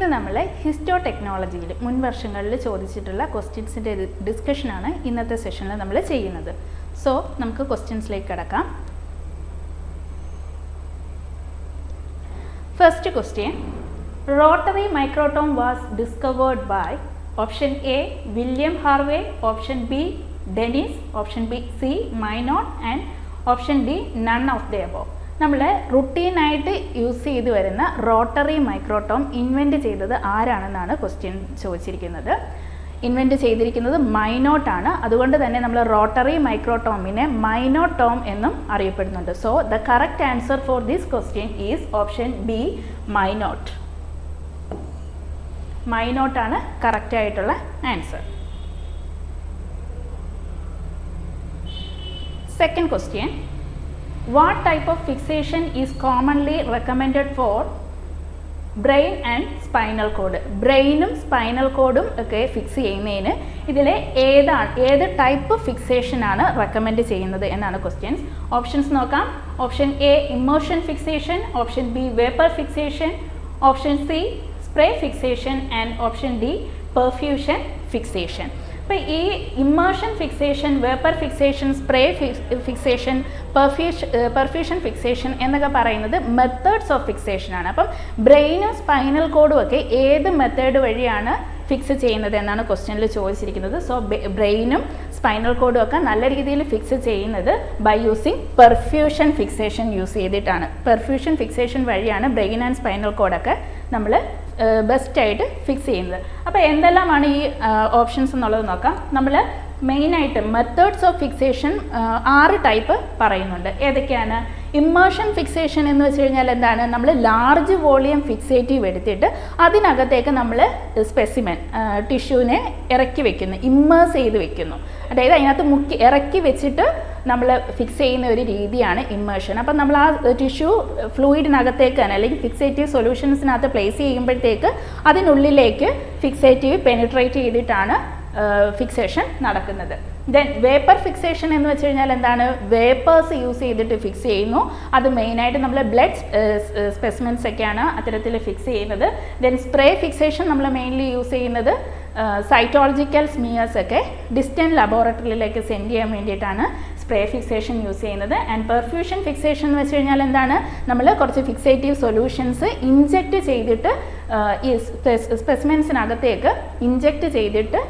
ഇന്ന് നമ്മൾ ഹിസ്റ്റോ ടെക്നോളജിയിൽ മുൻ വർഷങ്ങളിൽ ചോദിച്ചിട്ടുള്ള ക്വസ്റ്റ്യൻസിൻ്റെ ഡിസ്കഷനാണ് ഇന്നത്തെ സെഷനിൽ നമ്മൾ ചെയ്യുന്നത്. സോ നമുക്ക് ക്വസ്റ്റ്യൻസിലേക്ക് കടക്കാം. First question, rotary microtome was discovered by option A William Harvey, option B Denis, option B C Minot and option D none of the above. നമ്മൾ റുട്ടീനായിട്ട് യൂസ് ചെയ്ത് വരുന്ന റോട്ടറി മൈക്രോടോം ഇൻവെൻറ്റ് ചെയ്തത് ആരാണെന്നാണ് ക്വസ്റ്റ്യൻ ചോദിച്ചിരിക്കുന്നത്. Invent ചെയ്തിരിക്കുന്നത് മൈനോട്ടാണ്. അതുകൊണ്ട് തന്നെ നമ്മൾ റോട്ടറി മൈക്രോടോമിനെ മൈനോടോം എന്നും അറിയപ്പെടുന്നുണ്ട്. So the correct answer for this question is option B Minot. മൈനോട്ടാണ് കറക്റ്റ് ആയിട്ടുള്ള answer. Second question, what type of fixation is commonly recommended for brain and spinal cord? ബ്രെയിനും സ്പൈനൽ കോഡും ഒക്കെ ഫിക്സ് ചെയ്യുന്നതിന് ഇതിലെ ഏത് ടൈപ്പ് ഫിക്സേഷൻ ആണ് recommend ചെയ്യുന്നത് എന്നാണ് ക്വസ്റ്റ്യൻസ്. ഓപ്ഷൻസ് നോക്കാം. Option A immersion fixation, option B vapour fixation, option C spray fixation and option D perfusion fixation. അപ്പോൾ ഈ immersion fixation, vapour fixation, spray fixation, perfusion fixation എന്നൊക്കെ പറയുന്നത് മെത്തേഡ്സ് ഓഫ് ഫിക്സേഷനാണ്. അപ്പം ബ്രെയിനും spinal കോഡും ഒക്കെ ഏത് മെത്തേഡ് വഴിയാണ് ഫിക്സ് ചെയ്യുന്നത് എന്നാണ് ക്വസ്റ്റ്യനിൽ ചോദിച്ചിരിക്കുന്നത്. സോ ബ്രെയിനും സ്പൈനൽ കോഡും ഒക്കെ നല്ല രീതിയിൽ ഫിക്സ് ചെയ്യുന്നത് by using perfusion fixation use ചെയ്തിട്ടാണ്. പെർഫ്യൂഷൻ ഫിക്സേഷൻ വഴിയാണ് ബ്രെയിൻ ആൻഡ് സ്പൈനൽ കോഡൊക്കെ നമ്മൾ ബെസ്റ്റായിട്ട് ഫിക്സ് ചെയ്യുന്നത്. അപ്പോൾ എന്തെല്ലാമാണ് ഈ ഓപ്ഷൻസ് എന്നുള്ളത് നോക്കാം. നമ്മൾ മെയിനായിട്ട് മെത്തേഡ്സ് ഓഫ് ഫിക്സേഷൻ 6 ടൈപ്പ് പറയുന്നുണ്ട്. ഏതൊക്കെയാണ്? ഇമ്മേർഷൻ ഫിക്സേഷൻ എന്ന് വെച്ച് കഴിഞ്ഞാൽ എന്താണ്? നമ്മൾ ലാർജ് വോളിയം ഫിക്സേറ്റീവ് എടുത്തിട്ട് അതിനകത്തേക്ക് നമ്മൾ സ്പെസിമെൻ ടിഷ്യൂവിനെ ഇറക്കി വെക്കുന്നു, ഇമ്മേഴ്സ് ചെയ്ത് വെക്കുന്നു. അതായത് അതിനകത്ത് ഇറക്കി വെച്ചിട്ട് നമ്മൾ ഫിക്സ് ചെയ്യുന്ന ഒരു രീതിയാണ് ഇമ്മേർഷൻ. അപ്പം നമ്മൾ ആ ടിഷ്യൂ ഫ്ലൂയിഡിനകത്തേക്ക് തന്നെ അല്ലെങ്കിൽ ഫിക്സേറ്റീവ് സൊല്യൂഷൻസിനകത്ത് പ്ലേസ് ചെയ്യുമ്പോഴത്തേക്ക് അതിനുള്ളിലേക്ക് ഫിക്സേറ്റീവ് പെനിട്രേറ്റ് ചെയ്തിട്ടാണ് ഫിക്സേഷൻ നടക്കുന്നത്. ദെൻ വേപ്പർ ഫിക്സേഷൻ എന്ന് വെച്ച് കഴിഞ്ഞാൽ എന്താണ്? വേപ്പേഴ്സ് യൂസ് ചെയ്തിട്ട് ഫിക്സ് ചെയ്യുന്നു. അത് മെയിനായിട്ട് നമ്മൾ ബ്ലഡ് സ്പെസിമെൻസ് ഒക്കെയാണ് അത്തരത്തിൽ ഫിക്സ് ചെയ്യുന്നത്. ദെൻ സ്പ്രേ ഫിക്സേഷൻ നമ്മൾ മെയിൻലി യൂസ് ചെയ്യുന്നത് സൈറ്റോളജിക്കൽ സ്മിയേഴ്സ് ഒക്കെ ഡിസ്റ്റൻറ്റ് ലബോറട്ടറിയിലേക്ക് സെൻഡ് ചെയ്യാൻ വേണ്ടിയിട്ടാണ് സ്പ്രേ ഫിക്സേഷൻ യൂസ് ചെയ്യുന്നത്. ആൻഡ് പെർഫ്യൂഷൻ ഫിക്സേഷൻ എന്ന് വെച്ച് കഴിഞ്ഞാൽ എന്താണ്? നമ്മൾ കുറച്ച് ഫിക്സേറ്റീവ് സൊല്യൂഷൻസ് ഇൻജെക്റ്റ് ചെയ്തിട്ട് ഈ സ്പെസിമെൻസിനകത്തേക്ക് ഇൻജെക്റ്റ് ചെയ്തിട്ട്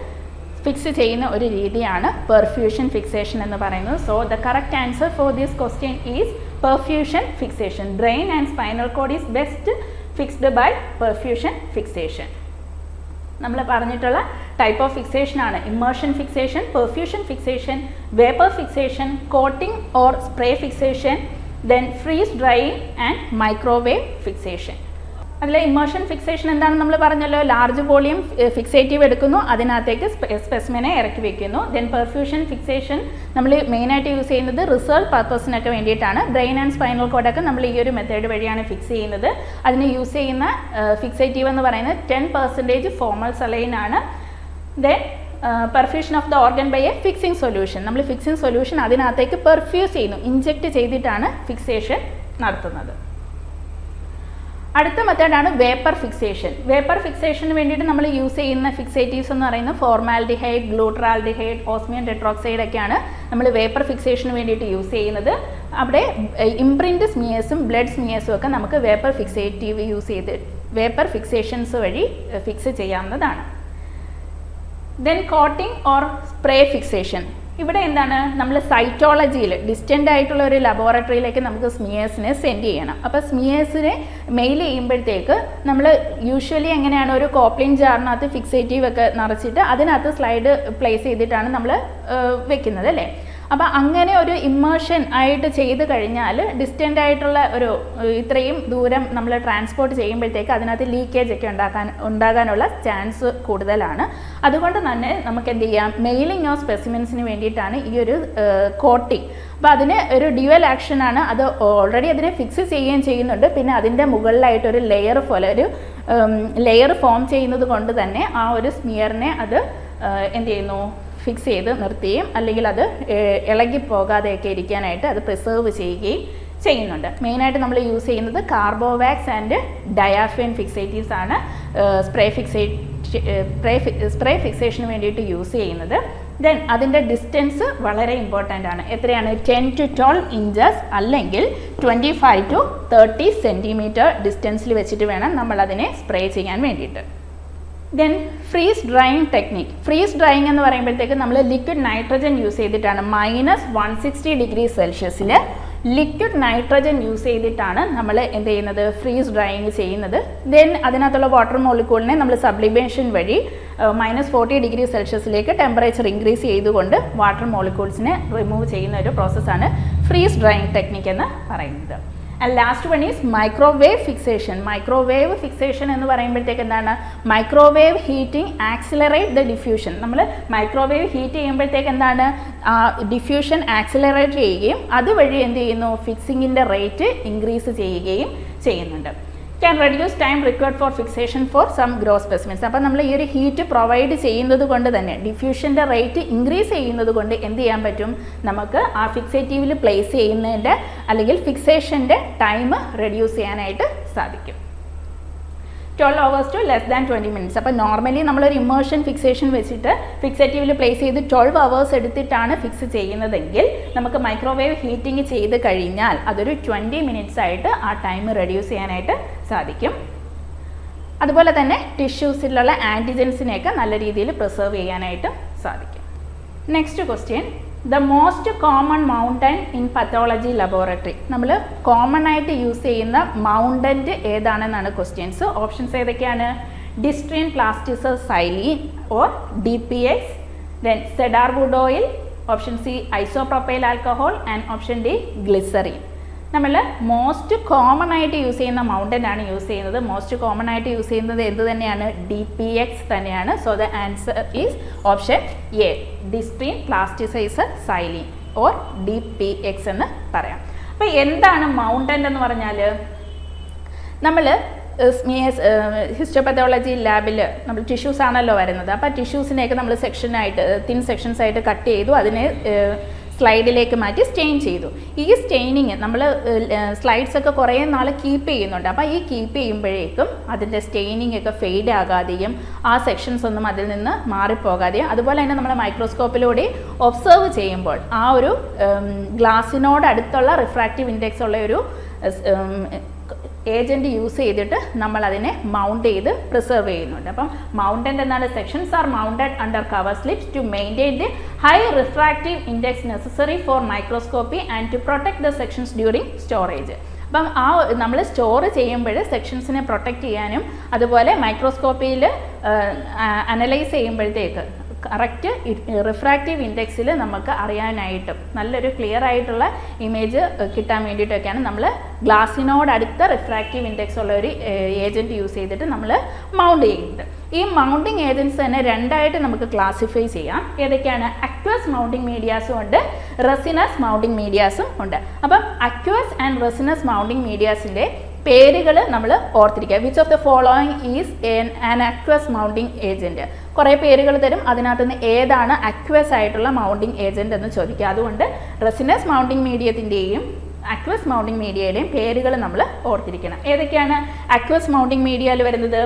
ഫിക്സ് ചെയ്യുന്ന ഒരു രീതിയാണ് പെർഫ്യൂഷൻ ഫിക്സേഷൻ എന്ന് പറയുന്നത്. So the correct answer for this question is perfusion fixation. Brain and spinal cord is best fixed by perfusion fixation. നമ്മൾ പറഞ്ഞിട്ടുള്ള ടൈപ്പ് ഓഫ് ഫിക്സേഷൻ ആണ് immersion fixation, perfusion fixation, vapour fixation, coating or spray fixation, then freeze drying and microwave fixation. അതിൽ immersion fixation എന്താണെന്ന് നമ്മൾ പറഞ്ഞല്ലോ, large volume fixative എടുക്കുന്നു, അതിനകത്തേക്ക് സ്പെസിമെനെ ഇറക്കി വെക്കുന്നു. ദെൻ പെർഫ്യൂഷൻ ഫിക്സേഷൻ നമ്മൾ മെയിനായിട്ട് യൂസ് ചെയ്യുന്നത് റിസർച്ച് പർപ്പസിനൊക്കെ വേണ്ടിയിട്ടാണ്. ബ്രെയിൻ ആൻഡ് സ്പൈനൽ കോഡൊക്കെ നമ്മൾ ഈ ഒരു മെത്തേഡ് വഴിയാണ് ഫിക്സ് ചെയ്യുന്നത്. അതിന് യൂസ് ചെയ്യുന്ന ഫിക്സേറ്റീവ് എന്ന് പറയുന്നത് 10% ഫോമൽ സലൈൻ ആണ്. Then perfusion of the organ by a fixing solution. നമ്മൾ ഫിക്സിംഗ് സൊല്യൂഷൻ അതിനകത്തേക്ക് പെർഫ്യൂസ് ചെയ്യുന്നു, ഇൻജെക്റ്റ് ചെയ്തിട്ടാണ് ഫിക്സേഷൻ നടത്തുന്നത്. അടുത്ത മെത്തേഡാണ് വേപ്പർ ഫിക്സേഷൻ. വേപ്പർ ഫിക്സേഷന് വേണ്ടിയിട്ട് നമ്മൾ യൂസ് ചെയ്യുന്ന ഫിക്സേറ്റീവ്സ് എന്ന് പറയുന്നത് ഫോർമാൽഡിഹൈഡ്, ഗ്ലൂട്രാൽഡിഹൈഡ്, ഓസ്മിയം ടെട്രോക്സൈഡ് ഒക്കെയാണ് നമ്മൾ വേപ്പർ ഫിക്സേഷന് വേണ്ടിയിട്ട് യൂസ് ചെയ്യുന്നത്. അവിടെ ഇംപ്രിൻറ്റ് സ്മിയേഴ്സും ബ്ലഡ് സ്മിയേഴ്സും ഒക്കെ നമുക്ക് വേപ്പർ ഫിക്സേറ്റീവ് യൂസ് ചെയ്ത് വേപ്പർ ഫിക്സേഷൻസ് വഴി ഫിക്സ് ചെയ്യാവുന്നതാണ്. Then coating or spray fixation. ഇവിടെ എന്താണ്? നമ്മൾ സൈറ്റോളജിയിൽ ഡിസ്റ്റൻ്റ് ആയിട്ടുള്ള ഒരു ലബോറട്ടറിയിലേക്ക് നമുക്ക് സ്മിയേഴ്സിനെ സെൻഡ് ചെയ്യണം. അപ്പോൾ സ്മിയേഴ്സിനെ മെയിൽ ചെയ്യുമ്പോഴത്തേക്ക് നമ്മൾ യൂഷ്വലി എങ്ങനെയാണ് ഒരു കോപ്ലിൻ ജാറിനകത്ത് ഫിക്സേറ്റീവ് ഒക്കെ നിറച്ചിട്ട് അതിനകത്ത് സ്ലൈഡ് പ്ലേസ് ചെയ്തിട്ടാണ് നമ്മൾ വെക്കുന്നത് അല്ലേ. അപ്പോൾ അങ്ങനെ ഒരു ഇമ്മേർഷൻ ആയിട്ട് ചെയ്ത് കഴിഞ്ഞാൽ ഡിസ്റ്റൻ്റ് ആയിട്ടുള്ള ഒരു ഇത്രയും ദൂരം നമ്മൾ ട്രാൻസ്പോർട്ട് ചെയ്യുമ്പോഴത്തേക്ക് അതിനകത്ത് ലീക്കേജ് ഒക്കെ ഉണ്ടാകാനുള്ള ചാൻസ് കൂടുതലാണ്. അതുകൊണ്ട് തന്നെ നമുക്ക് എന്ത് ചെയ്യാം? മെയിലിംഗ് ഓഫ് സ്പെസിമെൻസിന് വേണ്ടിയിട്ടാണ് ഈ ഒരു കോട്ടിങ്. അപ്പോൾ അതിന് ഒരു ഡ്യുവൽ ആക്ഷനാണ്. അത് ഓൾറെഡി അതിനെ ഫിക്സ് ചെയ്യുകയും ചെയ്യുന്നുണ്ട്, പിന്നെ അതിൻ്റെ മുകളിലായിട്ടൊരു ലെയർ പോലെ ഒരു ലെയർ ഫോം ചെയ്യുന്നത് കൊണ്ട് തന്നെ ആ ഒരു സ്മിയറിനെ അത് എന്ത് ചെയ്യുന്നു? ഫിക്സ് ചെയ്ത് നിർത്തുകയും അല്ലെങ്കിൽ അത് ഇളകി പോകാതെയൊക്കെ ഇരിക്കാനായിട്ട് അത് പ്രിസർവ് ചെയ്യുകയും ചെയ്യുന്നുണ്ട്. മെയിനായിട്ട് നമ്മൾ യൂസ് ചെയ്യുന്നത് കാർബോവാക്സ് ആൻഡ് ഡയാഫിൻ ഫിക്സേറ്റീവ്സ് ആണ് സ്പ്രേ ഫിക്സേഷന് വേണ്ടിയിട്ട് യൂസ് ചെയ്യുന്നത്. ദെൻ അതിൻ്റെ ഡിസ്റ്റൻസ് വളരെ ഇമ്പോർട്ടൻ്റ് ആണ്. എത്രയാണ്? 10 to 12 ഇഞ്ചസ് അല്ലെങ്കിൽ 25 to 30 സെൻറ്റിമീറ്റർ ഡിസ്റ്റൻസിൽ വെച്ചിട്ട് വേണം നമ്മളതിനെ സ്പ്രേ ചെയ്യാൻ വേണ്ടിയിട്ട്. Then freeze drying technique. Freeze drying എന്ന് പറയുമ്പോഴത്തേക്ക് നമ്മൾ ലിക്വിഡ് നൈട്രജൻ യൂസ് ചെയ്തിട്ടാണ് -160 ഡിഗ്രി സെൽഷ്യസിൽ ലിക്വിഡ് നൈട്രജൻ യൂസ് ചെയ്തിട്ടാണ് നമ്മൾ എന്ത് ചെയ്യുന്നത്? ഫ്രീസ് ഡ്രൈയിങ് ചെയ്യുന്നത്. ദെൻ അതിനകത്തുള്ള വാട്ടർ മോളിക്യൂളിനെ നമ്മൾ സബ്ലിമേഷൻ വഴി -40 ഡിഗ്രി സെൽഷ്യസിലേക്ക് ടെമ്പറേച്ചർ ഇൻക്രീസ് ചെയ്തുകൊണ്ട് വാട്ടർ മോളിക്യൂൾസിനെ റിമൂവ് ചെയ്യുന്ന ഒരു പ്രോസസ്സാണ് ഫ്രീസ് ഡ്രൈയിങ് ടെക്നിക് എന്ന് പറയുന്നത്. And last one is microwave fixation. Microwave fixation എന്ന് പറയുമ്പോഴത്തേക്ക് എന്താണ്? Microwave heating accelerate the diffusion. നമ്മൾ മൈക്രോവേവ് ഹീറ്റ് ചെയ്യുമ്പോഴത്തേക്ക് എന്താണ്? ഡിഫ്യൂഷൻ ആക്സിലറേറ്റ് ചെയ്യുകയും അതുവഴി എന്ത് ചെയ്യുന്നു? ഫിക്സിങ്ങിൻ്റെ റേറ്റ് ഇൻക്രീസ് ചെയ്യുകയും ചെയ്യുന്നുണ്ട്. Can reduce time required for fixation for some gross specimens. അപ്പോൾ നമ്മൾ ഈ ഒരു ഹീറ്റ് പ്രൊവൈഡ് ചെയ്യുന്നത് കൊണ്ട് തന്നെ ഡിഫ്യൂഷൻ്റെ റേറ്റ് ഇൻക്രീസ് ചെയ്യുന്നത് കൊണ്ട് എന്ത് ചെയ്യാൻ പറ്റും? നമുക്ക് ആ ഫിക്സേറ്റീവിൽ പ്ലേസ് ചെയ്യുന്നതിൻ്റെ അല്ലെങ്കിൽ ഫിക്സേഷൻ്റെ ടൈം റെഡ്യൂസ് ചെയ്യാനായിട്ട് സാധിക്കും. 12 hours to less than 20 minutes. അപ്പോൾ നോർമലി നമ്മളൊരു ഇമേർഷൻ ഫിക്സേഷൻ വെച്ചിട്ട് ഫിക്സേറ്റീവിൽ പ്ലേസ് ചെയ്ത് 12 hours എടുത്തിട്ടാണ് ഫിക്സ് ചെയ്യുന്നതെങ്കിൽ നമുക്ക് മൈക്രോവേവ് ഹീറ്റിംഗ് ചെയ്ത് കഴിഞ്ഞാൽ അതൊരു 20 minutes ആയിട്ട് ആ ടൈം റെഡ്യൂസ് ചെയ്യാനായിട്ട് സാധിക്കും. അതുപോലെ തന്നെ ടിഷ്യൂസിലുള്ള ആൻറ്റിജൻസിനെയൊക്കെ നല്ല രീതിയിൽ പ്രിസർവ് ചെയ്യാനായിട്ട് സാധിക്കും. Next question, the most common mountant in pathology laboratory. നമ്മൾ കോമൺ ആയിട്ട് യൂസ് ചെയ്യുന്ന മൗണ്ടൻറ്റ് ഏതാണെന്നാണ് ക്വസ്റ്റ്യൻസ്. ഓപ്ഷൻസ് ഏതൊക്കെയാണ്? Distrene plasticiser xylene or DPX, then cedarwood oil, option C isopropyl alcohol and option D glycerine. നമ്മൾ most common ആയിട്ട് use ചെയ്യുന്ന mountant ആണ് use ചെയ്യുന്നത്. മോസ്റ്റ് കോമൺ ആയിട്ട് യൂസ് ചെയ്യുന്നത് എന്ത് തന്നെയാണ്? DPX തന്നെയാണ്. So the answer is option A, distrene plasticiser xylene or DPX എന്ന് പറയാം. അപ്പോൾ എന്താണ് മൗണ്ടൻ എന്ന് പറഞ്ഞാൽ, നമ്മൾ ഹിസ്റ്റോപത്തോളജി ലാബിൽ നമ്മൾ ടിഷ്യൂസ് ആണല്ലോ വരുന്നത്. അപ്പോൾ ടിഷ്യൂസിനെയൊക്കെ നമ്മൾ സെക്ഷനായിട്ട് തിൻ സെക്ഷൻസ് ആയിട്ട് കട്ട് ചെയ്തു അതിനെ സ്ലൈഡിലേക്ക് മാറ്റി സ്റ്റെയിൻ ചെയ്തു. ഈ സ്റ്റെയിനിങ് നമ്മൾ സ്ലൈഡ്സൊക്കെ കുറേ നാൾ കീപ്പ് ചെയ്യുന്നുണ്ട്. അപ്പോൾ ഈ കീപ്പ് ചെയ്യുമ്പോഴേക്കും അതിൻ്റെ സ്റ്റെയിനിങ് ഒക്കെ ഫെയ്ഡ് ആകാതെയും ആ സെക്ഷൻസ് ഒന്നും അതിൽ നിന്ന് മാറിപ്പോകാതെയും അതുപോലെ തന്നെ നമ്മൾ മൈക്രോസ്കോപ്പിലൂടെ ഒബ്സർവ് ചെയ്യുമ്പോൾ ആ ഒരു ഗ്ലാസിനോട് അടുത്തുള്ള റിഫ്രാക്റ്റീവ് ഇൻഡെക്സ് ഉള്ള ഒരു ഏജൻറ്റ് യൂസ് ചെയ്തിട്ട് നമ്മൾ അതിനെ മൗണ്ട് ചെയ്ത് പ്രിസർവ് ചെയ്യുന്നുണ്ട്. അപ്പം മൗണ്ടൻ്റ് എന്നാണ് sections are mounted under cover slips to maintain the high refractive index necessary for microscopy and to protect the sections during storage. അപ്പം ആ നമ്മൾ സ്റ്റോർ ചെയ്യുമ്പോൾ സെക്ഷൻസിനെ പ്രൊട്ടക്റ്റ് ചെയ്യാനും അതുപോലെ മൈക്രോസ്കോപ്പിയിൽ അനലൈസ് ചെയ്യുമ്പോഴത്തേക്ക് കറക്റ്റ് റിഫ്രാക്റ്റീവ് ഇൻഡെക്സിൽ നമുക്ക് അറിയാനായിട്ടും നല്ലൊരു ക്ലിയർ ആയിട്ടുള്ള ഇമേജ് കിട്ടാൻ വേണ്ടിയിട്ടൊക്കെയാണ് നമ്മൾ ഗ്ലാസിനോടടുത്ത റിഫ്രാക്റ്റീവ് ഇൻഡെക്സ് ഉള്ള ഒരു ഏജൻറ്റ് യൂസ് ചെയ്തിട്ട് നമ്മൾ മൗണ്ട് ചെയ്യുന്നത്. ഈ മൗണ്ടിങ് ഏജൻറ്റ്സ് തന്നെ രണ്ടായിട്ട് നമുക്ക് ക്ലാസിഫൈ ചെയ്യാം. ഏതൊക്കെയാണ്? അക്വസ് മൗണ്ടിങ് മീഡിയാസും ഉണ്ട്, റെസിനസ് മൗണ്ടിങ് മീഡിയാസും ഉണ്ട്. അപ്പം അക്വസ് ആൻഡ് റെസിനസ് മൗണ്ടിങ് മീഡിയാസിൻ്റെ പേരുകൾ നമ്മൾ ഓർത്തിരിക്കുക. Which of the following is an aqueous mounting agent. കുറേ പേരുകൾ തരും, അതിനകത്ത് നിന്ന് ഏതാണ് അക്വസ് ആയിട്ടുള്ള മൗണ്ടിങ് ഏജൻറ്റ് എന്ന് ചോദിക്കുക. അതുകൊണ്ട് റെസിനസ് മൗണ്ടിങ് മീഡിയത്തിൻ്റെയും അക്വസ് മൗണ്ടിങ് മീഡിയയുടെയും പേരുകൾ നമ്മൾ ഓർത്തിരിക്കണം. ഏതൊക്കെയാണ് അക്വസ് മൗണ്ടിങ് മീഡിയയിൽ വരുന്നത്?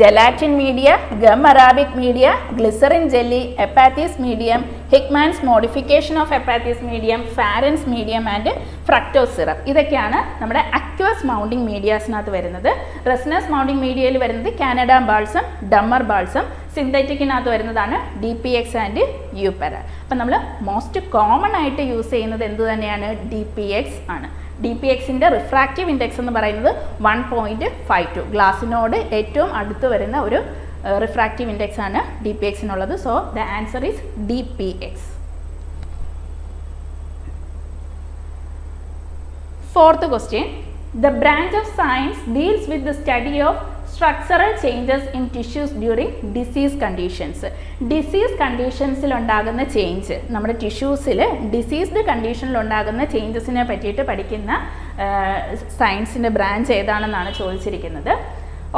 Gelatin media, gum arabic media, glycerine jelly, Apathy's medium, Highman's modification of Apathy's medium, Farrant's medium and fructose syrup. ഇതൊക്കെയാണ് നമ്മുടെ അക്വസ് മൗണ്ടിങ് മീഡിയാസിനകത്ത് വരുന്നത്. റെസിനസ് മൗണ്ടിങ് മീഡിയയിൽ വരുന്നത് കാനഡ ബാൾസം, ഡമ്മർ ബാൾസം. സിന്തറ്റിക്കിനകത്ത് വരുന്നതാണ് DPX ആൻഡ് യൂപെര. അപ്പം നമ്മൾ മോസ്റ്റ് കോമൺ ആയിട്ട് യൂസ് ചെയ്യുന്നത് എന്ത് തന്നെയാണ്? DPX ആണ്. DPXൻ്റെ റിഫ്രാക്റ്റീവ് ഇൻഡെക്സ് എന്ന് പറയുന്നത് 1.52. ഗ്ലാസിനോട് ഏറ്റവും അടുത്ത് വരുന്ന ഒരു റിഫ്രാക്റ്റീവ് ഇൻഡെക്സ് ആണ് DPXനുള്ളത്. So the answer is DPX. Fourth question, the branch of science deals with the study of structural changes in tissues during disease conditions. Disease കണ്ടീഷൻസിൽ ഉണ്ടാകുന്ന ചേഞ്ച്, നമ്മുടെ ടിഷ്യൂസിൽ ഡിസീസ്ഡ് കണ്ടീഷനിൽ ഉണ്ടാകുന്ന ചേഞ്ചസിനെ പറ്റിയിട്ട് പഠിക്കുന്ന സയൻസിൻ്റെ ബ്രാഞ്ച് ഏതാണെന്നാണ് ചോദിച്ചിരിക്കുന്നത്.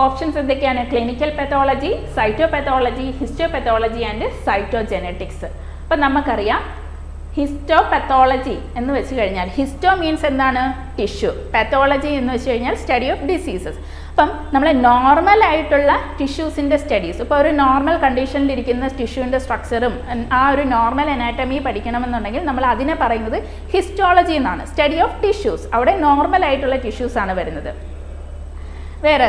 ഓപ്ഷൻസ് എന്തൊക്കെയാണ്? Clinical pathology, cytopathology, histopathology and cytogenetics. അപ്പം നമുക്കറിയാം ഹിസ്റ്റോപത്തോളജി എന്ന് വെച്ച് കഴിഞ്ഞാൽ ഹിസ്റ്റോ മീൻസ് എന്താണ് ടിഷ്യൂ, പാത്തോളജി എന്ന് വെച്ച് കഴിഞ്ഞാൽ സ്റ്റഡി ഓഫ് ഡിസീസസ്. അപ്പം നമ്മൾ നോർമൽ ആയിട്ടുള്ള ടിഷ്യൂസിൻ്റെ സ്റ്റഡീസ്, ഇപ്പോൾ ഒരു നോർമൽ കണ്ടീഷനിലിരിക്കുന്ന ടിഷ്യൂവിൻ്റെ സ്ട്രക്ചറും ആ ഒരു നോർമൽ അനാറ്റമി പഠിക്കണമെന്നുണ്ടെങ്കിൽ നമ്മൾ അതിനെ പറയുന്നത് ഹിസ്റ്റോളജി എന്നാണ്. സ്റ്റഡി ഓഫ് ടിഷ്യൂസ്, അവിടെ നോർമൽ ആയിട്ടുള്ള ടിഷ്യൂസ് ആണ് വരുന്നത്. വേറെ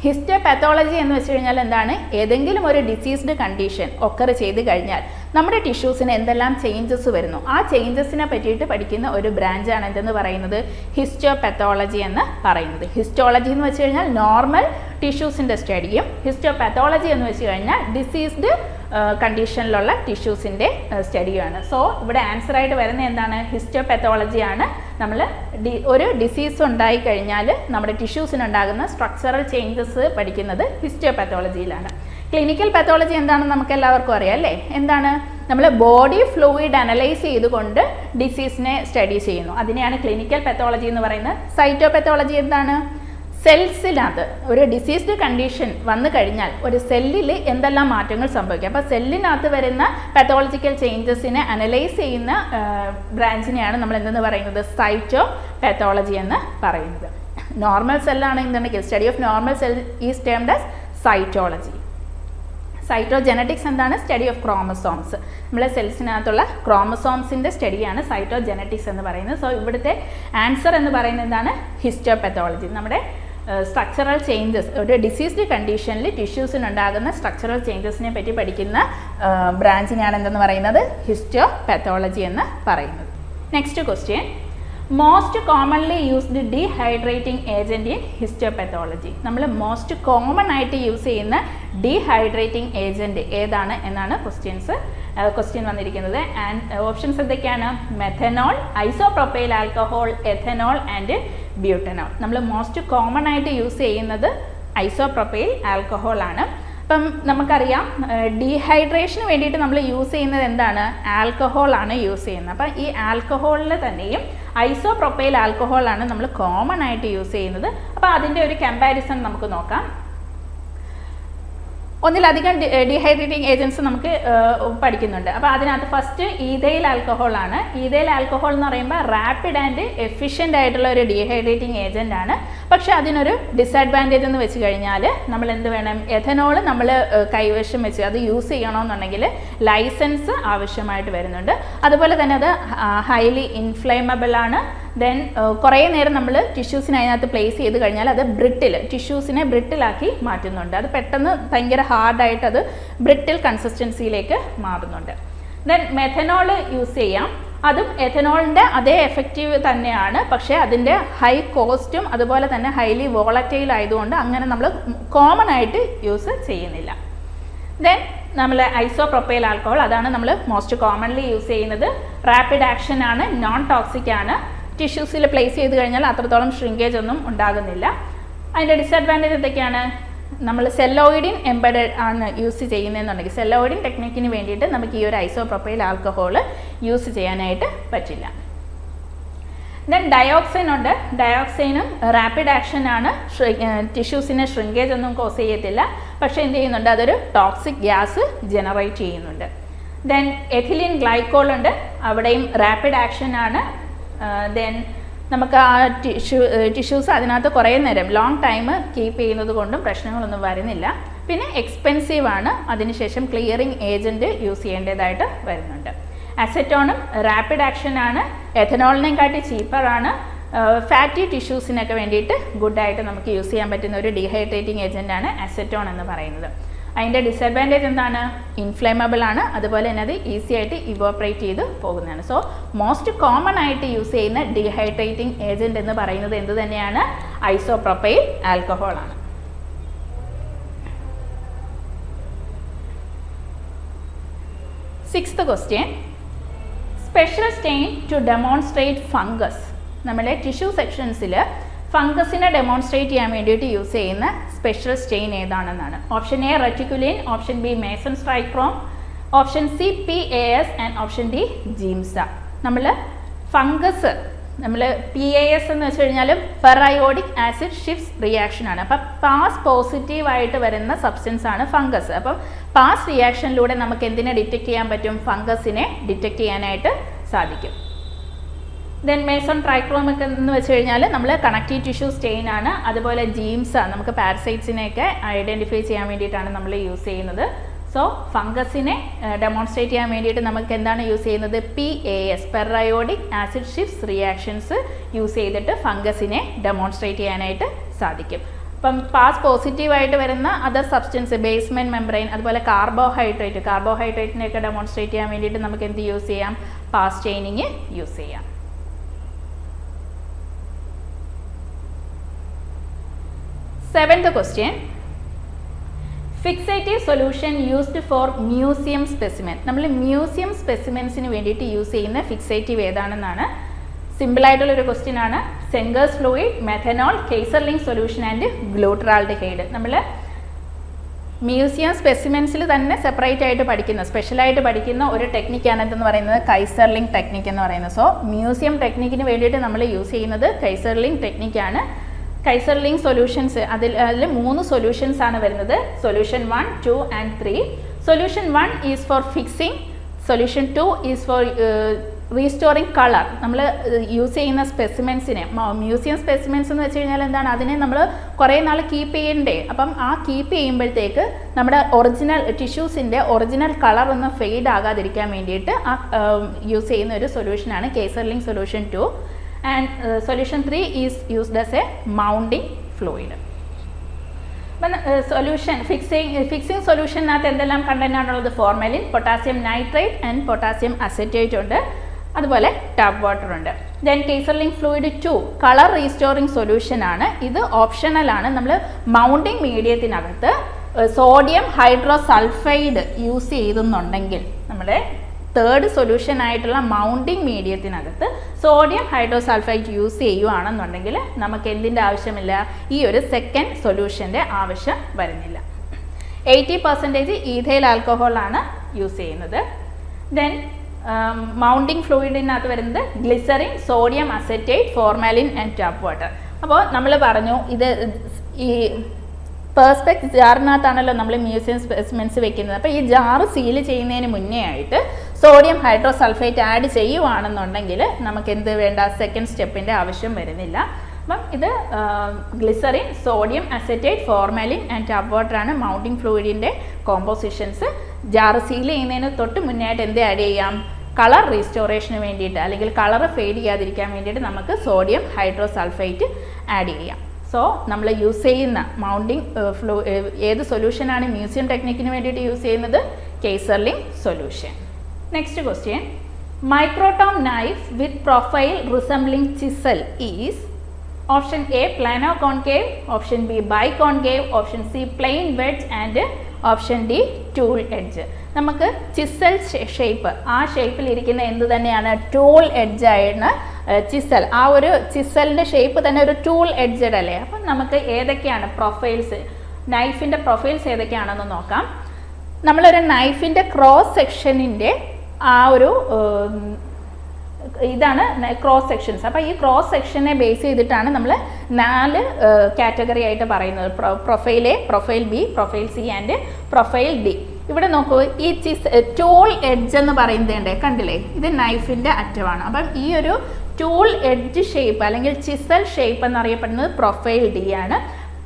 ഹിസ്റ്റോപാത്തോളജി എന്ന് വെച്ച് കഴിഞ്ഞാൽ എന്താണ്, ഏതെങ്കിലും ഒരു ഡിസീസ്ഡ് കണ്ടീഷൻ ഒക്കർ ചെയ്ത് കഴിഞ്ഞാൽ നമ്മുടെ ടിഷ്യൂസിന് എന്തെല്ലാം ചേഞ്ചസ് വരുന്നു, ആ ചേഞ്ചസിനെ പറ്റിയിട്ട് പഠിക്കുന്ന ഒരു ബ്രാഞ്ചാണ് എന്തെന്ന് പറയുന്നത് ഹിസ്റ്റോപാത്തോളജി എന്ന് പറയുന്നത്. ഹിസ്റ്റോളജി എന്ന് വെച്ച് കഴിഞ്ഞാൽ നോർമൽ ടിഷ്യൂസിൻ്റെ സ്റ്റഡിയും, ഹിസ്റ്റോപാത്തോളജി എന്ന് വെച്ച് കഴിഞ്ഞാൽ ഡിസീസ്ഡ് കണ്ടീഷനിലുള്ള ടിഷ്യൂസിൻ്റെ സ്റ്റഡിയുമാണ്. സോ ഇവിടെ ആൻസർ ആയിട്ട് വരുന്ന എന്താണ്, ഹിസ്റ്റോപാത്തോളജിയാണ്. നമ്മൾ ഒരു ഡിസീസ് ഉണ്ടായി കഴിഞ്ഞാൽ നമ്മുടെ ടിഷ്യൂസിനുണ്ടാകുന്ന സ്ട്രക്ചറൽ ചേഞ്ചസ് പഠിക്കുന്നത് ഹിസ്റ്റോപാത്തോളജിയിലാണ്. ക്ലിനിക്കൽ പാത്തോളജി എന്താണെന്ന് നമുക്ക് എല്ലാവർക്കും അറിയാം അല്ലേ. എന്താണ്, നമ്മൾ ബോഡി ഫ്ലൂയിഡ് അനലൈസ് ചെയ്തുകൊണ്ട് ഡിസീസിനെ സ്റ്റഡി ചെയ്യുന്നു, അതിനെയാണ് ക്ലിനിക്കൽ പാത്തോളജി എന്ന് പറയുന്നത്. സൈറ്റോപാത്തോളജി എന്താണ്, സെൽസിനകത്ത് ഒരു ഡിസീസ്ഡ് കണ്ടീഷൻ വന്നു കഴിഞ്ഞാൽ ഒരു സെല്ലിൽ എന്തെല്ലാം മാറ്റങ്ങൾ സംഭവിക്കും, അപ്പോൾ സെല്ലിനകത്ത് വരുന്ന പാത്തോളജിക്കൽ ചേഞ്ചസിനെ അനലൈസ് ചെയ്യുന്ന ബ്രാഞ്ചിനെയാണ് നമ്മൾ എന്തെന്ന് പറയുന്നത് സൈറ്റോ പാത്തോളജി എന്ന് പറയുന്നത്. നോർമൽ സെല്ലാണെന്നുണ്ടെങ്കിൽ study of normal cell is termed as cytology. Cytogenetics എന്താണ്, സ്റ്റഡി ഓഫ് ക്രോമസോംസ്, നമ്മളെ സെൽസിനകത്തുള്ള ക്രോമസോംസിൻ്റെ സ്റ്റഡിയാണ് സൈറ്റോജെനറ്റിക്സ് എന്ന് പറയുന്നത്. സോ ഇവിടുത്തെ ആൻസർ എന്ന് പറയുന്നത് എന്താണ്, ഹിസ്റ്റോപാത്തോളജി. നമ്മുടെ സ്ട്രക്ചറൽ ചേഞ്ചസ്, ഒരു ഡിസീസ്ഡ് കണ്ടീഷനിൽ ടിഷ്യൂസിനുണ്ടാകുന്ന സ്ട്രക്ചറൽ ചേഞ്ചസിനെ പറ്റി പഠിക്കുന്ന ബ്രാഞ്ചിനെയാണ് എന്തെന്ന് പറയുന്നത് ഹിസ്റ്റോപാത്തോളജി എന്ന് പറയുന്നത്. Next question, most commonly used dehydrating agent in histopathology. നമ്മൾ മോസ്റ്റ് കോമൺ ആയിട്ട് യൂസ് ചെയ്യുന്ന ഡീഹൈഡ്രേറ്റിംഗ് ഏജൻറ്റ് ഏതാണ് എന്നാണ് ക്വസ്റ്റ്യൻ വന്നിരിക്കുന്നത്. ആൻഡ് ഓപ്ഷൻസ് എന്തൊക്കെയാണ്, methanol, isopropyl alcohol, ethanol and butanol. നമ്മൾ മോസ്റ്റ് കോമൺ ആയിട്ട് യൂസ് ചെയ്യുന്നത് ഐസോപ്രോപ്പൈൽ ആൽക്കഹോൾ ആണ്. അപ്പം നമുക്കറിയാം ഡീഹൈഡ്രേഷന് വേണ്ടിയിട്ട് നമ്മൾ യൂസ് ചെയ്യുന്നത് എന്താണ്, ആൽക്കഹോൾ ആണ് യൂസ് ചെയ്യുന്നത്. അപ്പം ഈ ആൽക്കഹോളിൽ തന്നെയും ഐസോപ്രോപ്പൈൽ ആൽക്കഹോളാണ് നമ്മൾ കോമൺ ആയിട്ട് യൂസ് ചെയ്യുന്നത്. അപ്പോൾ അതിൻ്റെ ഒരു കമ്പാരിസൺ നമുക്ക് നോക്കാം. ഒന്നിലധികം ഡീഹൈഡ്രേറ്റിംഗ് ഏജൻറ്റ്സ് നമുക്ക് പഠിക്കുന്നുണ്ട്. അപ്പോൾ അതിനകത്ത് ഫസ്റ്റ് ഈഥൈൽ ആൽക്കഹോൾ ആണ്. ഈഥൈൽ ആൽക്കഹോൾ എന്ന് പറയുമ്പോൾ റാപ്പിഡ് ആൻഡ് എഫിഷ്യൻ്റ് ആയിട്ടുള്ള ഒരു ഡീഹൈഡ്രേറ്റിംഗ് ഏജൻ്റ് ആണ്. പക്ഷേ അതിനൊരു ഡിസഡ്വാൻറ്റേജ് എന്ന് വെച്ച് കഴിഞ്ഞാൽ നമ്മൾ എന്ത് വേണം, എഥനോൾ നമ്മൾ കൈവശം വെച്ച് അത് യൂസ് ചെയ്യണമെന്നുണ്ടെങ്കിൽ ലൈസൻസ് ആവശ്യമായിട്ട് വരുന്നുണ്ട്. അതുപോലെ തന്നെ അത് ഹൈലി ഇൻഫ്ലേമബിൾ ആണ്. ദെൻ കുറേ നേരം നമ്മൾ ടിഷ്യൂസിനെ അതിനകത്ത് പ്ലേസ് ചെയ്ത് കഴിഞ്ഞാൽ അത് ടിഷ്യൂസിനെ ബ്രിട്ടിലാക്കി മാറ്റുന്നുണ്ട്. അത് പെട്ടെന്ന് ഭയങ്കര ഹാർഡായിട്ട് അത് ബ്രിട്ടിൽ കൺസിസ്റ്റൻസിയിലേക്ക് മാറുന്നുണ്ട്. ദെൻ മെഥനോൾ യൂസ് ചെയ്യാം. അതും എഥനോളിൻ്റെ അതേ എഫക്റ്റീവ് തന്നെയാണ്, പക്ഷേ അതിൻ്റെ ഹൈ കോസ്റ്റും അതുപോലെ തന്നെ ഹൈലി വോളറ്റൈൽ ആയതുകൊണ്ട് അങ്ങനെ നമ്മൾ കോമൺ ആയിട്ട് യൂസ് ചെയ്യുന്നില്ല. ദെൻ നമ്മൾ ഐസോപ്രോപ്പൈൽ ആൽക്കഹോൾ, അതാണ് നമ്മൾ മോസ്റ്റ് കോമൺലി യൂസ് ചെയ്യുന്നത്. റാപ്പിഡ് ആക്ഷൻ ആണ്, നോൺ ടോക്സിക് ആണ്. ടിഷ്യൂസിൽ പ്ലേസ് ചെയ്ത് കഴിഞ്ഞാൽ അത്രത്തോളം ഷ്രിങ്കേജ് ഒന്നും ഉണ്ടാകുന്നില്ല. അതിൻ്റെ ഡിസഡ്വാൻറ്റേജ് എന്തൊക്കെയാണ്, നമ്മൾ സെല്ലോയിഡിൻ എംബഡഡ് ആണ് യൂസ് ചെയ്യുന്നതെന്നുണ്ടെങ്കിൽ സെല്ലോയിഡിൻ ടെക്നിക്കിന് വേണ്ടിയിട്ട് നമുക്ക് ഈ ഒരു ഐസോപ്രോപ്പൈൽ ആൽക്കഹോൾ യൂസ് ചെയ്യാനായിട്ട് പറ്റില്ല. ദെൻ ഡയോക്സൈൻ ഉണ്ട്. ഡയോക്സൈനും റാപ്പിഡ് ആക്ഷൻ ആണ്, ടിഷ്യൂസിന് ഷ്രിങ്കേജ് ഒന്നും കോസ് ചെയ്യത്തില്ല, പക്ഷേ എന്ത് ചെയ്യുന്നുണ്ട്, അതൊരു ടോക്സിക് ഗ്യാസ് ജനറേറ്റ് ചെയ്യുന്നുണ്ട്. ദെൻ എഥിലിൻ ഗ്ലൈക്കോൾ ഉണ്ട്, അവിടെയും റാപ്പിഡ് ആക്ഷൻ ആണ്. ദെൻ നമുക്ക് ആ ടിഷ്യൂസ് അതിനകത്ത് കുറേ നേരം ലോങ് ടൈം കീപ്പ് ചെയ്യുന്നത് കൊണ്ടും പ്രശ്നങ്ങളൊന്നും വരുന്നില്ല. പിന്നെ എക്സ്പെൻസീവ് ആണ്, അതിനുശേഷം ക്ലിയറിംഗ് ഏജൻറ്റ് യൂസ് ചെയ്യേണ്ടതായിട്ട് വരുന്നുണ്ട്. അസറ്റോണും റാപ്പിഡ് ആക്ഷൻ ആണ്, എഥനോളിനെയും കാട്ടി ചീപ്പറാണ്. ഫാറ്റി ടിഷ്യൂസിനൊക്കെ വേണ്ടിയിട്ട് ഗുഡായിട്ട് നമുക്ക് യൂസ് ചെയ്യാൻ പറ്റുന്ന ഒരു ഡീഹൈഡ്രേറ്റിംഗ് ഏജൻ്റാണ് അസറ്റോൺ എന്ന് പറയുന്നത്. അതിൻ്റെ ഡിസഡ്വാൻറ്റേജ് എന്താണ്, ഇൻഫ്ലേമബിൾ ആണ്, അതുപോലെ തന്നെ അത് ഈസി ആയിട്ട് ഇവോപ്പറേറ്റ് ചെയ്ത് പോകുന്നതാണ്. സോ മോസ്റ്റ് കോമൺ ആയിട്ട് യൂസ് ചെയ്യുന്ന ഡീഹൈഡ്രേറ്റിംഗ് ഏജൻറ്റ് എന്ന് പറയുന്നത് എന്ത് തന്നെയാണ്, ഐസോപ്രോപ്പൈൽ ആൽക്കഹോൾ ആണ്. Sixth question, special stain to demonstrate fungus. നമ്മുടെ ടിഷ്യൂ സെക്ഷൻസിൽ ഫംഗസിനെ ഡെമോൺസ്ട്രേറ്റ് ചെയ്യാൻ വേണ്ടിയിട്ട് യൂസ് ചെയ്യുന്ന സ്പെഷ്യൽ സ്റ്റെയിൻ ഏതാണെന്നാണ്. Option A reticulin, option B Masson trichrome, option C PAS and option D Giemsa. നമ്മൾ ഫംഗസ്, നമ്മൾ PAS എന്ന് വെച്ച് കഴിഞ്ഞാൽ പെറയോഡിക് ആസിഡ് ഷിഫ്റ്റ്സ് റിയാക്ഷൻ ആണ്. അപ്പം പാസ് പോസിറ്റീവായിട്ട് വരുന്ന സബ്സ്റ്റൻസ് ആണ് ഫംഗസ്. അപ്പം പാസ് റിയാക്ഷനിലൂടെ നമുക്ക് എന്തിനെ ഡിറ്റക്ട് ചെയ്യാൻ പറ്റും, ഫംഗസിനെ ഡിറ്റക്ട് ചെയ്യാനായിട്ട് സാധിക്കും. ദെൻ മേസൺ ട്രൈക്രോം ഒക്കെ എന്ന് വെച്ച് കഴിഞ്ഞാൽ നമ്മൾ കണക്റ്റീവ് ടിഷ്യൂ സ്റ്റെയിൻ ആണ്. അതുപോലെ ജീംസ് നമുക്ക് പാരസൈറ്റ്സിനെയൊക്കെ ഐഡൻറ്റിഫൈ ചെയ്യാൻ വേണ്ടിയിട്ടാണ് നമ്മൾ യൂസ് ചെയ്യുന്നത്. സോ ഫംഗസിനെ ഡെമോൺസ്ട്രേറ്റ് ചെയ്യാൻ വേണ്ടിയിട്ട് നമുക്ക് എന്താണ് യൂസ് ചെയ്യുന്നത്? PAS periodic acid Schiff's reactions use ചെയ്തിട്ട് ഫംഗസിനെ ഡെമോൺസ്ട്രേറ്റ് ചെയ്യാനായിട്ട് സാധിക്കും. അപ്പം പാസ് പോസിറ്റീവായിട്ട് വരുന്ന അതർ സബ്സ്റ്റൻസ് ബേസ്മെൻറ്റ് മെംബ്രെയിൻ, അതുപോലെ കാർബോഹൈഡ്രേറ്റിനെയൊക്കെ ഡെമോൺസ്ട്രേറ്റ് ചെയ്യാൻ വേണ്ടിയിട്ട് നമുക്ക് എന്ത് യൂസ് ചെയ്യാം? പാസ് ചെയിനിങ് യൂസ് ചെയ്യാം. 7th question. Fixative solution used for museum specimen. നമ്മൾ മ്യൂസിയം സ്പെസിമെൻസിന് വേണ്ടിയിട്ട് യൂസ് ചെയ്യുന്ന ഫിക്സേറ്റീവ് ഏതാണെന്നാണ്. സിമ്പിളായിട്ടുള്ളൊരു ക്വസ്റ്റ്യൻ ആണ്. സെങ്കേഴ്സ് ഫ്ലൂയിഡ്, മെഥനോൾ, കെയ്സർലിംഗ് സൊല്യൂഷൻ ആൻഡ് ഗ്ലൂട്ടറാൾഡിഹൈഡ്. നമ്മൾ മ്യൂസിയം സ്പെസിമെൻസിൽ തന്നെ സെപ്പറേറ്റ് ആയിട്ട് പഠിക്കുന്ന, സ്പെഷ്യലായിട്ട് പഠിക്കുന്ന ഒരു ടെക്നിക്കാണ് എന്തെന്ന് പറയുന്നത്? കൈസർലിംഗ് ടെക്നിക്ക് എന്ന് പറയുന്നത്. സോ മ്യൂസിയം ടെക്നിക്കിന് വേണ്ടിയിട്ട് നമ്മൾ യൂസ് ചെയ്യുന്നത് കൈസർലിംഗ് ടെക്നിക്കാണ്. കൈസർലിംഗ് സൊല്യൂഷൻസ് അതിൽ 3 സൊല്യൂഷൻസ് ആണ് വരുന്നത്. Solution 1, 2 and 3. Solution 1 is for fixing, solution 2 is for restoring colour. നമ്മൾ യൂസ് ചെയ്യുന്ന സ്പെസിമെൻസിനെ, മ്യൂസിയം സ്പെസിമെൻസ് എന്ന് വെച്ച് കഴിഞ്ഞാൽ എന്താണ്? അതിനെ നമ്മൾ കുറേ നാൾ കീപ്പ് ചെയ്യണ്ടേ. അപ്പം ആ കീപ്പ് ചെയ്യുമ്പോഴത്തേക്ക് നമ്മുടെ ഒറിജിനൽ ടിഷ്യൂസിൻ്റെ ഒറിജിനൽ കളർ ഒന്ന് ഫെയ്ഡ് ആകാതിരിക്കാൻ വേണ്ടിയിട്ട് യൂസ് ചെയ്യുന്ന ഒരു സൊല്യൂഷനാണ് കൈസർലിംഗ് solution 2. And solution 3 is used as a mounting fluid. Solution fixing സൊല്യൂഷനകത്ത് എന്തെല്ലാം കണ്ടന്റ് ആണുള്ളത്? Formalin, potassium nitrate and potassium acetate ഉണ്ട്. അതുപോലെ ടാപ്പ് വാട്ടർ ഉണ്ട്. Then Kaiserling fluid 2 colour restoring solution ആണ്. ഇത് ഓപ്ഷണൽ ആണ്. നമ്മൾ മൗണ്ടിങ് മീഡിയത്തിനകത്ത് സോഡിയം ഹൈഡ്രോസൾഫൈഡ് യൂസ് ചെയ്തെന്നുണ്ടെങ്കിൽ, നമ്മുടെ തേർഡ് സൊല്യൂഷൻ ആയിട്ടുള്ള മൗണ്ടിങ് മീഡിയത്തിനകത്ത് സോഡിയം ഹൈഡ്രോസൾഫൈഡ് യൂസ് ചെയ്യുകയാണെന്നുണ്ടെങ്കിൽ നമുക്ക് എന്തിൻ്റെ ആവശ്യമില്ല? ഈ ഒരു സെക്കൻഡ് സൊല്യൂഷൻ്റെ ആവശ്യം വരുന്നില്ല. 80% ഈഥൈൽ ആൽക്കഹോളാണ് യൂസ് ചെയ്യുന്നത്. ദെൻ മൗണ്ടിങ് ഫ്ലൂയിഡിനകത്ത് വരുന്നത് glycerine, sodium acetate, formalin and tap water. അപ്പോൾ നമ്മൾ പറഞ്ഞു ഇത് ഈ പേഴ്സ്പെക്ട് ജാറിനകത്താണല്ലോ നമ്മൾ മ്യൂസിയം സ്പെസിമെൻസ് വെക്കുന്നത്. അപ്പോൾ ഈ ജാറ് സീൽ ചെയ്യുന്നതിന് മുന്നേ ആയിട്ട് സോഡിയം ഹൈഡ്രോസൾഫേറ്റ് ആഡ് ചെയ്യുവാണെന്നുണ്ടെങ്കിൽ നമുക്ക് എന്ത് വേണ്ട? സെക്കൻഡ് സ്റ്റെപ്പിൻ്റെ ആവശ്യം വരുന്നില്ല. അപ്പം ഇത് glycerine, sodium acetate, formalin and tap water ആണ് മൗണ്ടിങ് ഫ്ലൂയിഡിൻ്റെ കോമ്പോസിഷൻസ്. ജാറ് സീൽ ചെയ്യുന്നതിന് തൊട്ട് മുന്നേ ആയിട്ട് എന്ത് ആഡ് ചെയ്യാം? കളർ റീസ്റ്റോറേഷന് വേണ്ടിയിട്ട്, അല്ലെങ്കിൽ കളർ ഫെയ്ഡ് ചെയ്യാതിരിക്കാൻ വേണ്ടിയിട്ട് നമുക്ക് സോഡിയം ഹൈഡ്രോസൾഫേറ്റ് ആഡ് ചെയ്യാം. സോ നമ്മൾ യൂസ് ചെയ്യുന്ന മൗണ്ടിങ് ഏത് സൊല്യൂഷനാണ് മ്യൂസിയം ടെക്നിക്കിന് വേണ്ടിയിട്ട് യൂസ് ചെയ്യുന്നത്? Kaiserling solution. Next question. Microtome knife with profile resembling chisel is option A plano concave, option B biconcave, option C plane wedge and option D tool edge. നമുക്ക് chisel shape, ആ ഷേപ്പിലിരിക്കുന്ന എന്ത് തന്നെയാണ്? Tool എഡ്ജാണ് chisel. ആ ഒരു ചിസലിൻ്റെ shape തന്നെ ഒരു ടൂൾ എഡ്ജഡ് അല്ലേ? അപ്പം നമുക്ക് ഏതൊക്കെയാണ് പ്രൊഫൈൽസ്, നൈഫിൻ്റെ പ്രൊഫൈൽസ് ഏതൊക്കെയാണെന്ന് നോക്കാം. നമ്മളൊരു നൈഫിൻ്റെ ക്രോസ് സെക്ഷനിൻ്റെ ആ ഒരു ഇതാണ് ക്രോസ് സെക്ഷൻസ്. അപ്പോൾ ഈ ക്രോസ് സെക്ഷനെ ബേസ് ചെയ്തിട്ടാണ് നമ്മൾ 4 കാറ്റഗറി ആയിട്ട് പറയുന്നത്. Profile A, profile B, profile C and profile D. ഇവിടെ നോക്കൂ, ഈ ടൂൾ എഡ്ജ് എന്ന് പറയുന്നത് കണ്ടില്ലേ? ഇത് നൈഫിൻ്റെ അറ്റമാണ്. അപ്പം ഈ ഒരു ടൂൾ എഡ്ജ് ഷേപ്പ് അല്ലെങ്കിൽ ചിസൽ ഷേപ്പ് എന്നറിയപ്പെടുന്നത് പ്രൊഫൈൽ ഡി ആണ്.